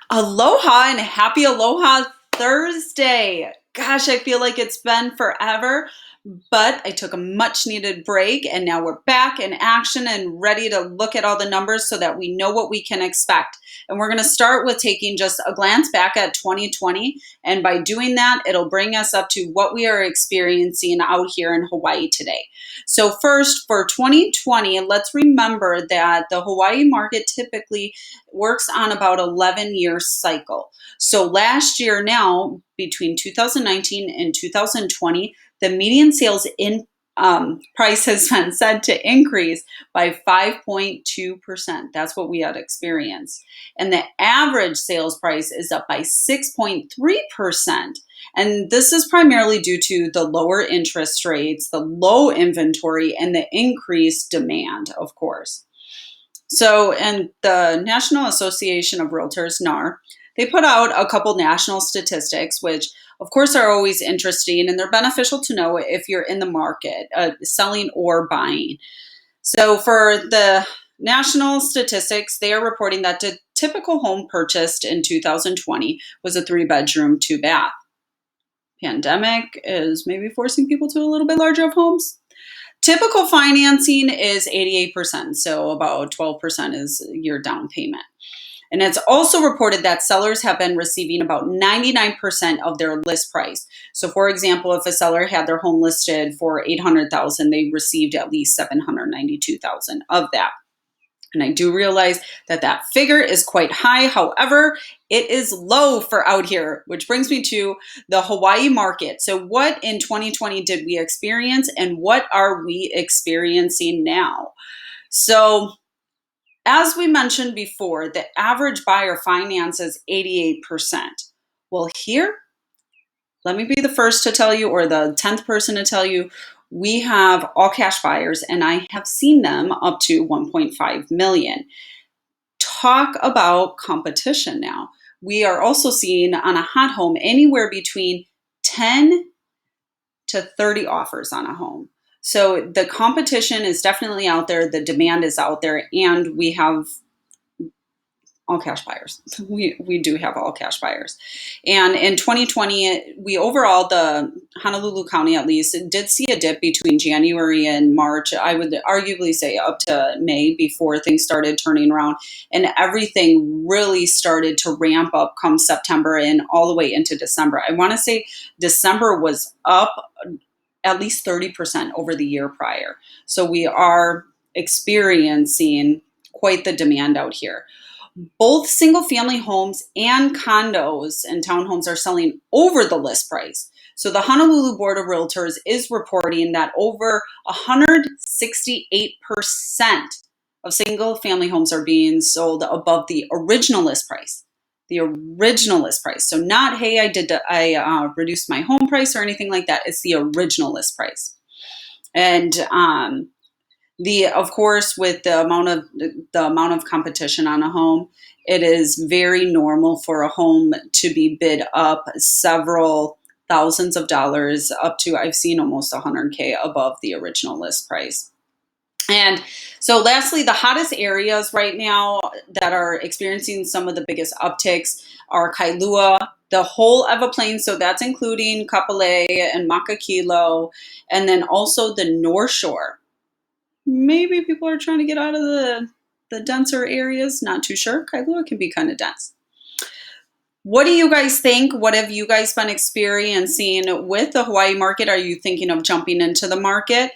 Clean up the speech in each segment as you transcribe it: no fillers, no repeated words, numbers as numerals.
Aloha and happy Aloha Thursday. Gosh, I feel like it's been forever, but I took a much needed break and now we're back in action and ready to look at all the numbers so that we know what we can expect. And we're going to start with taking just a glance back at 2020. And by doing that, it'll bring us up to what we are experiencing out here in Hawaii today. So first, for 2020, let's remember that the Hawaii market typically works on about 11-year cycle. So last year now, between 2019 and 2020, the median sales in price has been said to increase by 5.2%. That's what we had experienced. And the average sales price is up by 6.3%. And this is primarily due to the lower interest rates, the low inventory, and the increased demand, of course. So, and the National Association of Realtors, NAR, they put out a couple national statistics, which of course are always interesting and they're beneficial to know if you're in the market, selling or buying. So for the national statistics, they are reporting that the typical home purchased in 2020 was a 3-bedroom, 2-bath. Pandemic is maybe forcing people to a little bit larger of homes. Typical financing is 88%, so about 12% is your down payment. And it's also reported that sellers have been receiving about 99% of their list price. So for example, if a seller had their home listed for $800,000, they received at least $792,000 of that. And I do realize that that figure is quite high. However, it is low for out here, which brings me to the Hawaii market. So what in 2020 did we experience and what are we experiencing now? So as we mentioned before, the average buyer finances 88%. Well, here, let me be the first to tell you, or the 10th person to tell you, we have all cash buyers, and I have seen them up to 1.5 million. Talk about competition now. We are also seeing on a hot home anywhere between 10 to 30 offers on a home. So the competition is definitely out there, the demand is out there, and we have all cash buyers. We do have all cash buyers. And in 2020, we overall, the Honolulu County at least, did see a dip between January and March. I would arguably say up to May before things started turning around. And everything really started to ramp up come September and all the way into December. I want to say December was up at least 30% over the year prior. So we are experiencing quite the demand out here. Both single family homes and condos and townhomes are selling over the list price. So the Honolulu Board of Realtors is reporting that over 168% of single family homes are being sold above the original list price. The original list price. So not, hey, I reduced my home price or anything like that. It's the original list price. And of course, with the amount of competition on a home, it is very normal for a home to be bid up several thousands of dollars up to, I've seen almost $100K above the original list price. And so lastly, the hottest areas right now that are experiencing some of the biggest upticks are Kailua, the whole Ewa Plains, so that's including Kapolei and Makakilo, and then also the North Shore. Maybe people are trying to get out of the denser areas. Not too sure. Kailua can be kind of dense. What do you guys think? What have you guys been experiencing with the Hawaii market? Are you thinking of jumping into the market?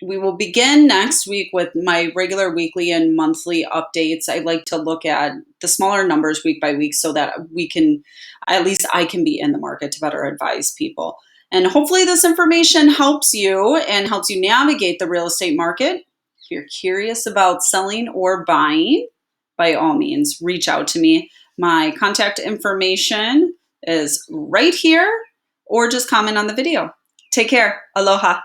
We will begin next week with my regular weekly and monthly updates. I like to look at the smaller numbers week by week so that we can, at least I can be in the market to better advise people. And hopefully this information helps you and helps you navigate the real estate market. If you're curious about selling or buying, by all means, reach out to me. My contact information is right here, or just comment on the video. Take care. Aloha.